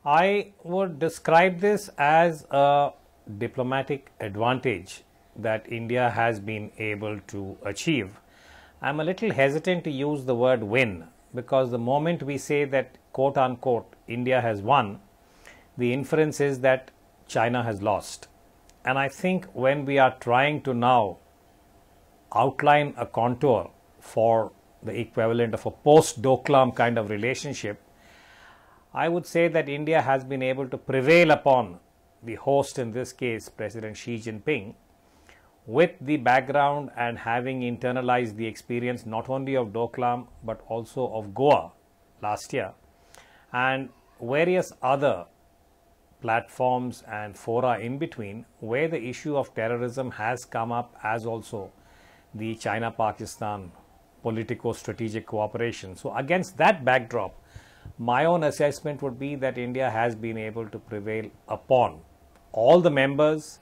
I would describe this as a diplomatic advantage that India has been able to achieve. I'm a little hesitant to use the word win, because the moment we say that quote unquote India has won, the inference is that China has lost. And I think when we are trying to now outline a contour for the equivalent of a post-Doklam kind of relationship, I would say that India has been able to prevail upon the host, in this case President Xi Jinping, with the background and having internalized the experience not only of Doklam but also of Goa last year and various other platforms and fora in between, where the issue of terrorism has come up, as also the China-Pakistan politico-strategic cooperation. So against that backdrop, my own assessment would be that India has been able to prevail upon all the members.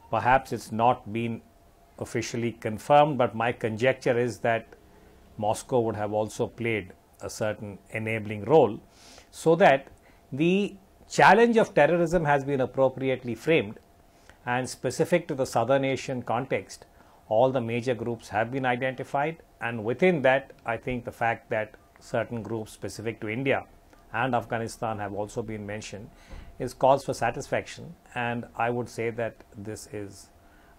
Perhaps it's not been officially confirmed, but my conjecture is that Moscow would have also played a certain enabling role, so that the challenge of terrorism has been appropriately framed, and specific to the Southern Asian context, all the major groups have been identified, and within that I think the fact that certain groups specific to India and Afghanistan have also been mentioned is cause for satisfaction, and I would say that this is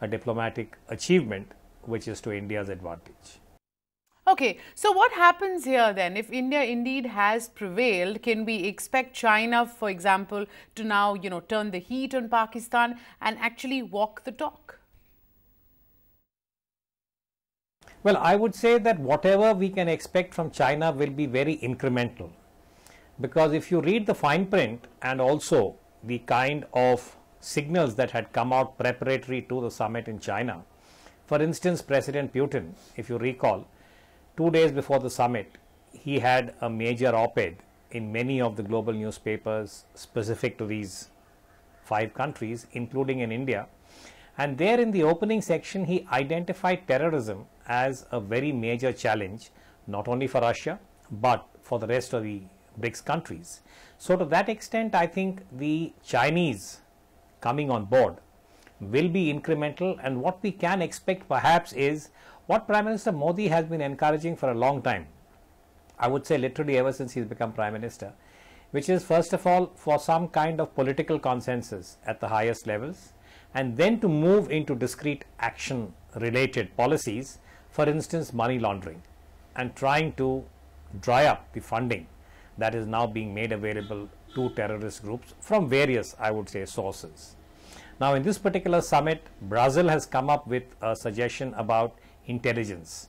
a diplomatic achievement which is to India's advantage. Okay, so what happens here then? If India indeed has prevailed, can we expect China, for example, to now, turn the heat on Pakistan and actually walk the talk? Well, I would say that whatever we can expect from China will be very incremental, because if you read the fine print and also the kind of signals that had come out preparatory to the summit in China, for instance, President Putin, if you recall, 2 days before the summit, he had a major op-ed in many of the global newspapers specific to these 5 countries, including in India. And there in the opening section, he identified terrorism as a very major challenge, not only for Russia, but for the rest of the BRICS countries. So to that extent, I think the Chinese coming on board will be incremental, and what we can expect perhaps is what Prime Minister Modi has been encouraging for a long time, I would say literally ever since he's become Prime Minister, which is first of all for some kind of political consensus at the highest levels, and then to move into discrete action related policies, for instance money laundering, and trying to dry up the funding that is now being made available to terrorist groups from various, I would say, sources. Now in this particular summit, Brazil has come up with a suggestion about intelligence,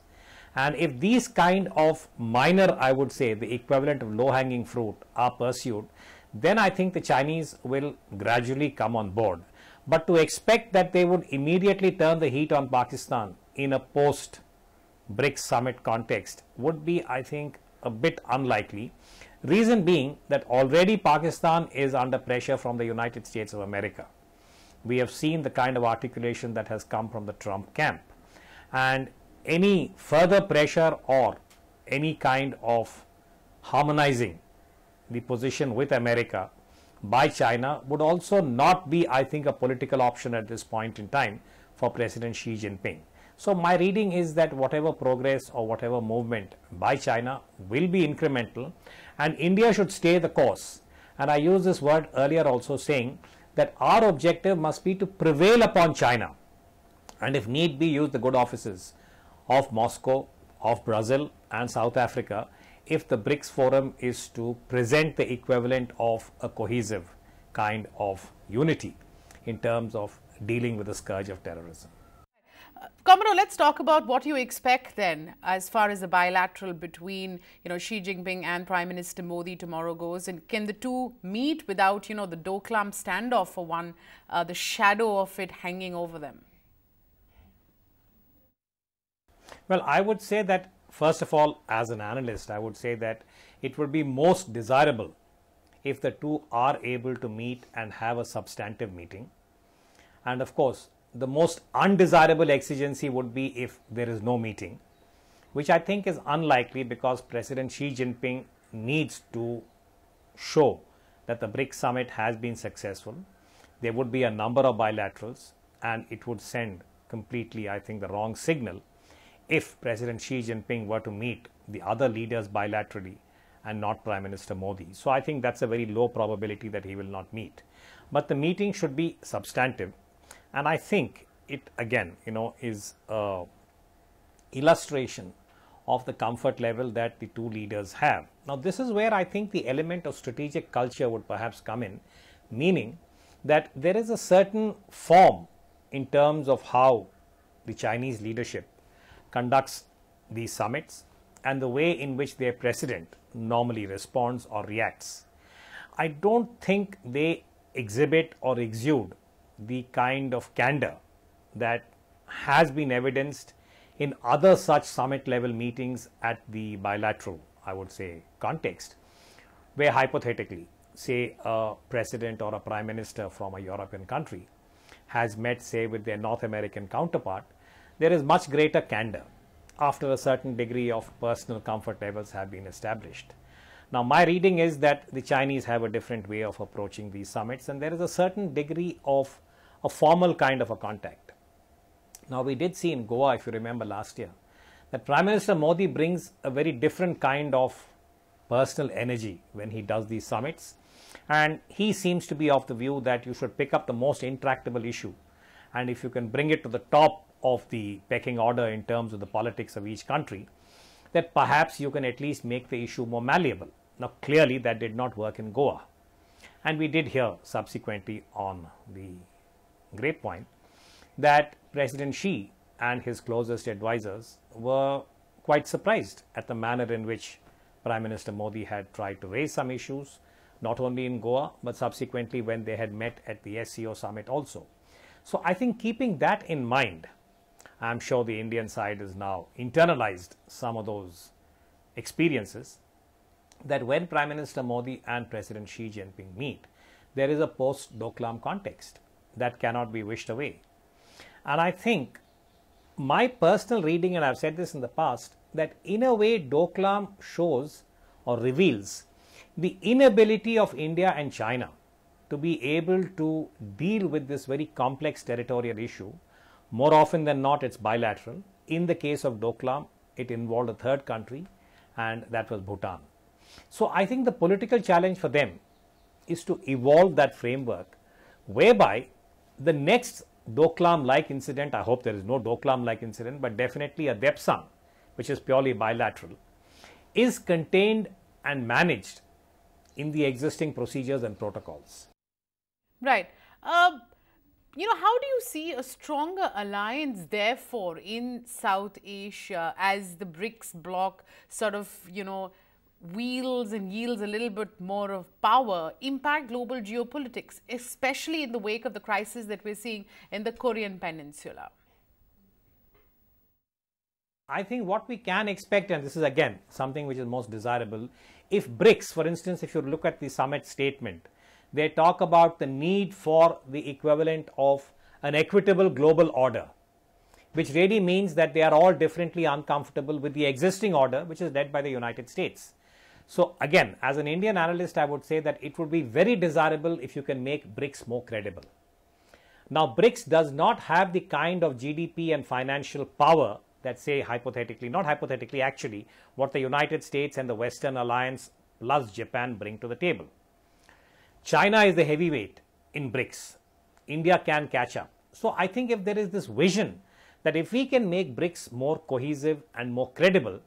and if these kind of minor, I would say the equivalent of low-hanging fruit, are pursued, then I think the Chinese will gradually come on board. But to expect that they would immediately turn the heat on Pakistan in a post-BRICS summit context would be, I think, a bit unlikely. Reason being that already Pakistan is under pressure from the United States of America. We have seen the kind of articulation that has come from the Trump camp, and any further pressure or any kind of harmonizing the position with America by China would also not be, I think, a political option at this point in time for President Xi Jinping. So my reading is that whatever progress or whatever movement by China will be incremental, and India should stay the course. And I used this word earlier also, saying that our objective must be to prevail upon China, and if need be use the good offices of Moscow, of Brazil and South Africa, if the BRICS forum is to present the equivalent of a cohesive kind of unity in terms of dealing with the scourge of terrorism. Commodore, let's talk about what you expect then as far as the bilateral between Xi Jinping and Prime Minister Modi tomorrow goes, and can the two meet without the Doklam standoff for one, the shadow of it hanging over them? Well, I would say that first of all, as an analyst, I would say that it would be most desirable if the two are able to meet and have a substantive meeting. And of course, the most undesirable exigency would be if there is no meeting, which I think is unlikely, because President Xi Jinping needs to show that the BRICS summit has been successful. There would be a number of bilaterals, and it would send completely, I think, the wrong signal if President Xi Jinping were to meet the other leaders bilaterally and not Prime Minister Modi. So I think that's a very low probability that he will not meet. But the meeting should be substantive, and I think it again, is a illustration of the comfort level that the two leaders have. Now, this is where I think the element of strategic culture would perhaps come in, meaning that there is a certain form in terms of how the Chinese leadership conducts these summits and the way in which their president normally responds or reacts. I don't think they exhibit or exude the kind of candor that has been evidenced in other such summit level meetings at the bilateral, I would say, context, where hypothetically, say a president or a prime minister from a European country has met, say, with their North American counterpart, there is much greater candor after a certain degree of personal comfort levels have been established. Now, my reading is that the Chinese have a different way of approaching these summits, and there is a certain degree of a formal kind of a contact. Now, we did see in Goa, if you remember last year, that Prime Minister Modi brings a very different kind of personal energy when he does these summits, and he seems to be of the view that you should pick up the most intractable issue, and if you can bring it to the top of the pecking order in terms of the politics of each country, that perhaps you can at least make the issue more malleable. Now, clearly that did not work in Goa, and we did hear subsequently on the grapevine that President Xi and his closest advisors were quite surprised at the manner in which Prime Minister Modi had tried to raise some issues, not only in Goa, but subsequently when they had met at the SCO summit also. So I think keeping that in mind, I'm sure the Indian side has now internalized some of those experiences, that when Prime Minister Modi and President Xi Jinping meet, there is a post-Doklam context that cannot be wished away. And I think my personal reading, and I've said this in the past, that in a way Doklam shows or reveals the inability of India and China to be able to deal with this very complex territorial issue. More often than not, it's bilateral. In the case of Doklam, it involved a third country, and that was Bhutan. So I think the political challenge for them is to evolve that framework whereby the next Doklam-like incident, I hope there is no Doklam-like incident, but definitely a Depsang, which is purely bilateral, is contained and managed in the existing procedures and protocols. Right. How do you see a stronger alliance, therefore, in South Asia as the BRICS bloc sort of, wields and yields a little bit more of power, impact global geopolitics, especially in the wake of the crisis that we're seeing in the Korean Peninsula? I think what we can expect, and this is again something which is most desirable, if BRICS, for instance, if you look at the summit statement, they talk about the need for the equivalent of an equitable global order, which really means that they are all differently uncomfortable with the existing order, which is led by the United States. So again, as an Indian analyst, I would say that it would be very desirable if you can make BRICS more credible. Now, BRICS does not have the kind of GDP and financial power that, say, hypothetically, not hypothetically, actually, what the United States and the Western Alliance plus Japan bring to the table. China is the heavyweight in BRICS. India can catch up. So I think if there is this vision that if we can make BRICS more cohesive and more credible,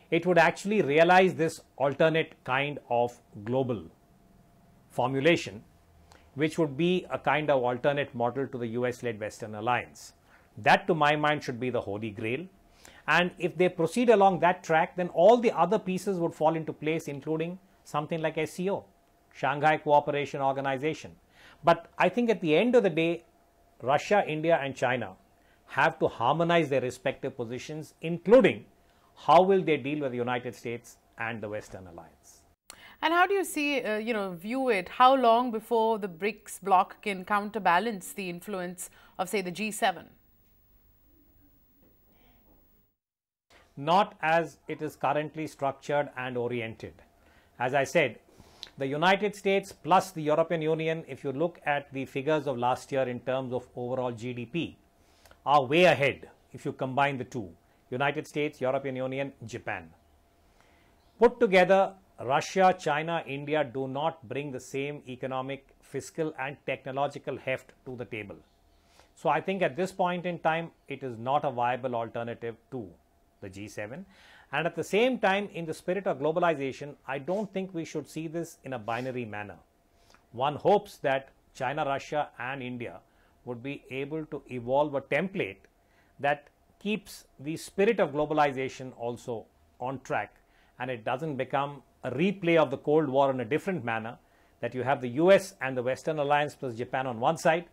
it would actually realize this alternate kind of global formulation, which would be a kind of alternate model to the US-led Western Alliance. That, to my mind, should be the holy grail. And if they proceed along that track, then all the other pieces would fall into place, including something like SCO, Shanghai Cooperation Organization. But I think at the end of the day, Russia, India and China have to harmonize their respective positions, including how will they deal with the United States and the Western Alliance. And how do you see, view it? How long before the BRICS bloc can counterbalance the influence of, say, the G7? Not as it is currently structured and oriented. As I said, The United States plus the European Union, if you look at the figures of last year in terms of overall GDP, are way ahead if you combine the two. United States, European Union, Japan. Put together, Russia, China, India do not bring the same economic, fiscal and technological heft to the table. So I think at this point in time, it is not a viable alternative to the G7. And at the same time, in the spirit of globalization, I don't think we should see this in a binary manner. One hopes that China, Russia and India would be able to evolve a template that keeps the spirit of globalization also on track, and it doesn't become a replay of the Cold War in a different manner, that you have the US and the Western Alliance plus Japan on one side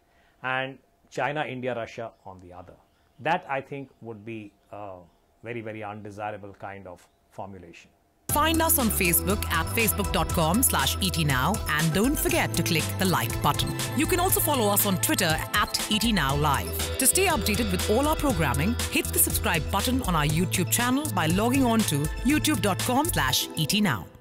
and China, India, Russia on the other. That I think would be a very, very undesirable kind of formulation. Find us on Facebook at facebook.com/ETNow and don't forget to click the like button. You can also follow us on Twitter at ETNowLive. To stay updated with all our programming, hit the subscribe button on our YouTube channel by logging on to youtube.com/ETNow.